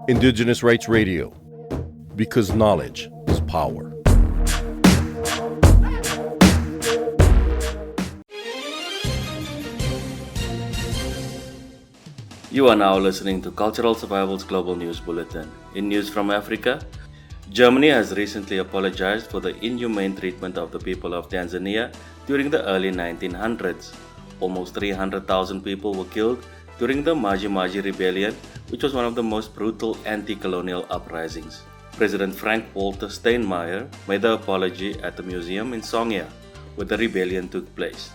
Indigenous Rights Radio, because knowledge is power. You are now listening to Cultural Survival's Global News Bulletin. In news from Africa, Germany has recently apologized for the inhumane treatment of the people of Tanzania during the early 1900s. Almost 300,000 people were killed during the Maji Maji Rebellion, which was one of the most brutal anti-colonial uprisings. President Frank-Walter Steinmeier made the apology at the museum in Songea, where the rebellion took place.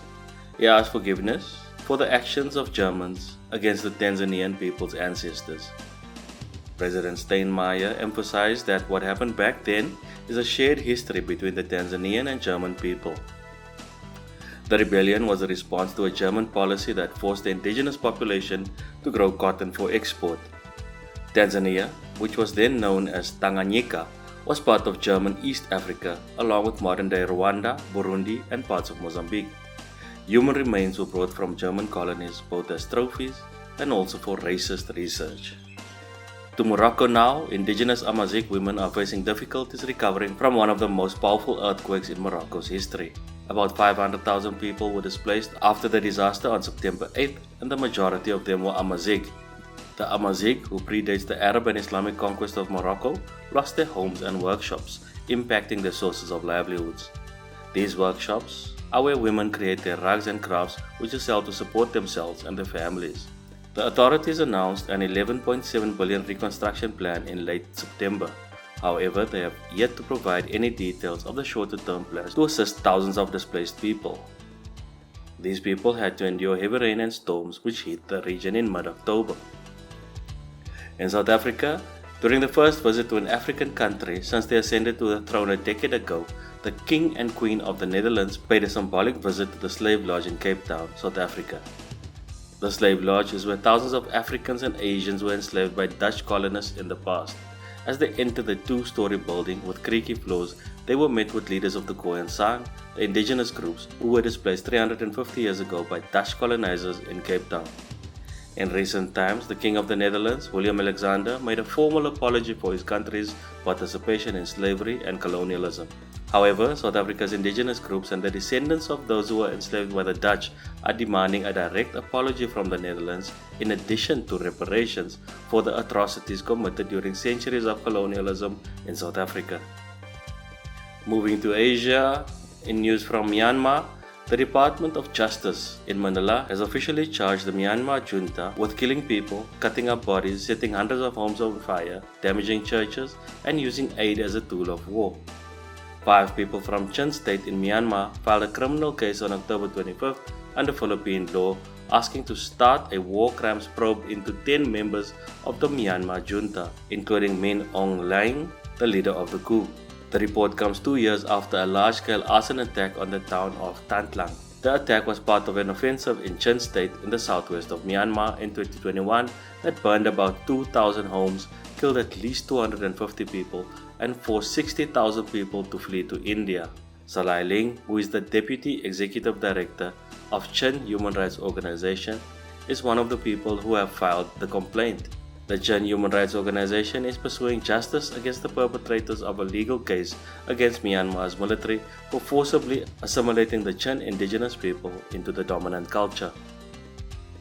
He asked forgiveness for the actions of Germans against the Tanzanian people's ancestors. President Steinmeier emphasized that what happened back then is a shared history between the Tanzanian and German people. The rebellion was a response to a German policy that forced the indigenous population to grow cotton for export. Tanzania, which was then known as Tanganyika, was part of German East Africa, along with modern-day Rwanda, Burundi, and parts of Mozambique. Human remains were brought from German colonies both as trophies and also for racist research. To Morroco now, indigenous Amazigh women are facing difficulties recovering from one of the most powerful earthquakes in Morocco's history. About 500,000 people were displaced after the disaster on September 8th, and the majority of them were Amazigh. The Amazigh, who predates the Arab and Islamic conquest of Morocco, lost their homes and workshops, impacting their sources of livelihoods. These workshops are where women create their rugs and crafts which they sell to support themselves and their families. The authorities announced an 11.7 billion reconstruction plan in late September. However, they have yet to provide any details of the shorter-term plans to assist thousands of displaced people. These people had to endure heavy rain and storms which hit the region in mid-October. In South Africa, during the first visit to an African country since they ascended to the throne a decade ago, the King and Queen of the Netherlands paid a symbolic visit to the slave lodge in Cape Town, South Africa. The slave lodge is where thousands of Africans and Asians were enslaved by Dutch colonists in the past. As they entered the two-story building with creaky floors, they were met with leaders of the Khoisan San, the indigenous groups who were displaced 350 years ago by Dutch colonizers in Cape Town. In recent times, the King of the Netherlands, Willem Alexander, made a formal apology for his country's participation in slavery and colonialism. However, South Africa's indigenous groups and the descendants of those who were enslaved by the Dutch are demanding a direct apology from the Netherlands in addition to reparations for the atrocities committed during centuries of colonialism in South Africa. Moving to Asia, in news from Myanmar, the Department of Justice in Manila has officially charged the Myanmar junta with killing people, cutting up bodies, setting hundreds of homes on fire, damaging churches, and using aid as a tool of war. 5 people from Chin State in Myanmar filed a criminal case on October 25th under Philippine law, asking to start a war crimes probe into 10 members of the Myanmar junta, including Min Aung Hlaing, the leader of the coup. The report comes 2 years after a large-scale arson attack on the town of Tantlang. The attack was part of an offensive in Chin State in the southwest of Myanmar in 2021 that burned about 2,000 homes, killed at least 250 people, and forced 60,000 people to flee to India. Salai Ling, who is the Deputy Executive Director of Chin Human Rights Organization, is one of the people who have filed the complaint. The Chin Human Rights Organization is pursuing justice against the perpetrators of a legal case against Myanmar's military for forcibly assimilating the Chin indigenous people into the dominant culture.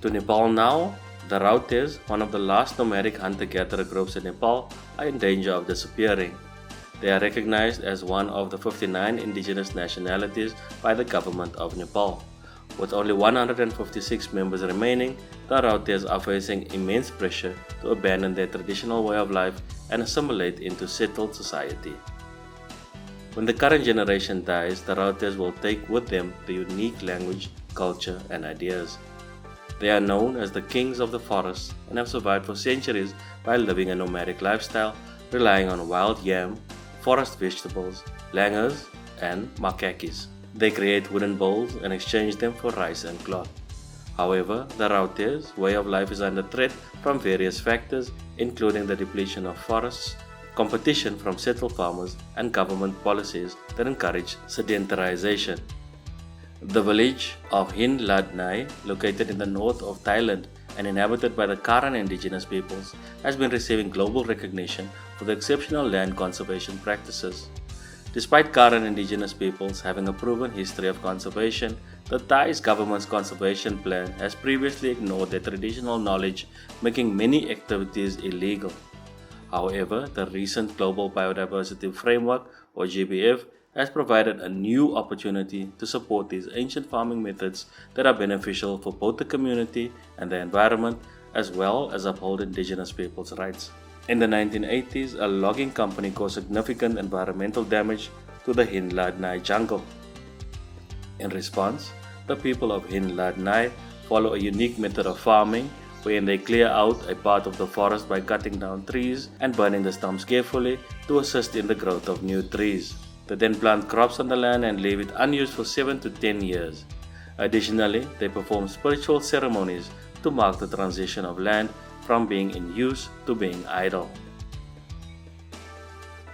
To Nepal now, the Rautes, one of the last nomadic hunter-gatherer groups in Nepal, are in danger of disappearing. They are recognized as one of the 59 indigenous nationalities by the government of Nepal. With only 156 members remaining, the Rautes are facing immense pressure to abandon their traditional way of life and assimilate into settled society. When the current generation dies, the Rautes will take with them the unique language, culture, and ideas. They are known as the kings of the forest and have survived for centuries by living a nomadic lifestyle, relying on wild yam, forest vegetables, langurs, and makakis. They create wooden bowls and exchange them for rice and cloth. However, the Rautes' way of life is under threat from various factors, including the depletion of forests, competition from settled farmers, and government policies that encourage sedentarization. The village of Hin Ladnai, located in the north of Thailand and inhabited by the Karen Indigenous peoples, has been receiving global recognition for the exceptional land conservation practices. Despite Karen Indigenous peoples having a proven history of conservation, the Thai government's conservation plan has previously ignored their traditional knowledge, making many activities illegal. However, the recent Global Biodiversity Framework, or GBF, has provided a new opportunity to support these ancient farming methods that are beneficial for both the community and the environment, as well as uphold Indigenous peoples' rights. In the 1980s, a logging company caused significant environmental damage to the Hin Lad Nai jungle. In response, the people of Hin Lad Nai follow a unique method of farming wherein they clear out a part of the forest by cutting down trees and burning the stumps carefully to assist in the growth of new trees. They then plant crops on the land and leave it unused for 7 to 10 years. Additionally, they perform spiritual ceremonies to mark the transition of land from being in use to being idle.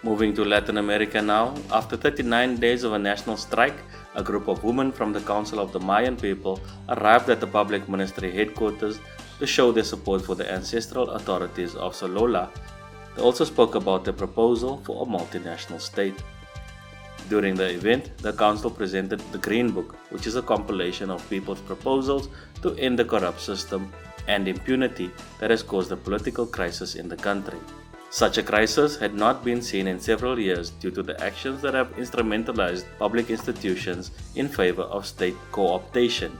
Moving to Latin America now, after 39 days of a national strike, a group of women from the Council of the Mayan people arrived at the public ministry headquarters to show their support for the ancestral authorities of Solola. They also spoke about their proposal for a multinational state. During the event, the council presented the Green Book, which is a compilation of people's proposals to end the corrupt system and impunity that has caused a political crisis in the country. Such a crisis had not been seen in several years due to the actions that have instrumentalized public institutions in favor of state co-optation.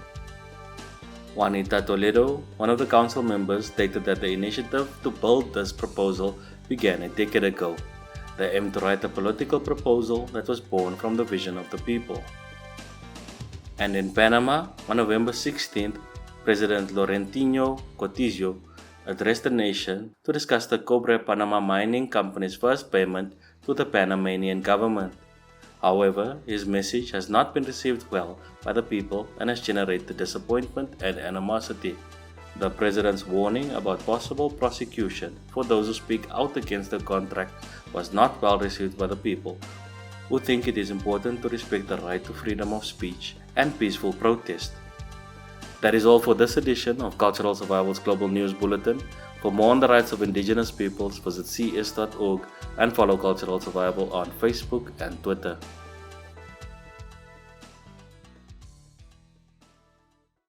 Juanita Toledo, one of the council members, stated that the initiative to build this proposal began a decade ago. They aimed to write a political proposal that was born from the vision of the people. And in Panama, on November 16th, President Laurentino Cortizo addressed the nation to discuss the Cobre Panama Mining Company's first payment to the Panamanian government. However, his message has not been received well by the people and has generated disappointment and animosity. The president's warning about possible prosecution for those who speak out against the contract was not well received by the people, who think it is important to respect the right to freedom of speech and peaceful protest. That is all for this edition of Cultural Survival's Global News Bulletin. For more on the rights of Indigenous peoples, visit cs.org and follow Cultural Survival on Facebook and Twitter.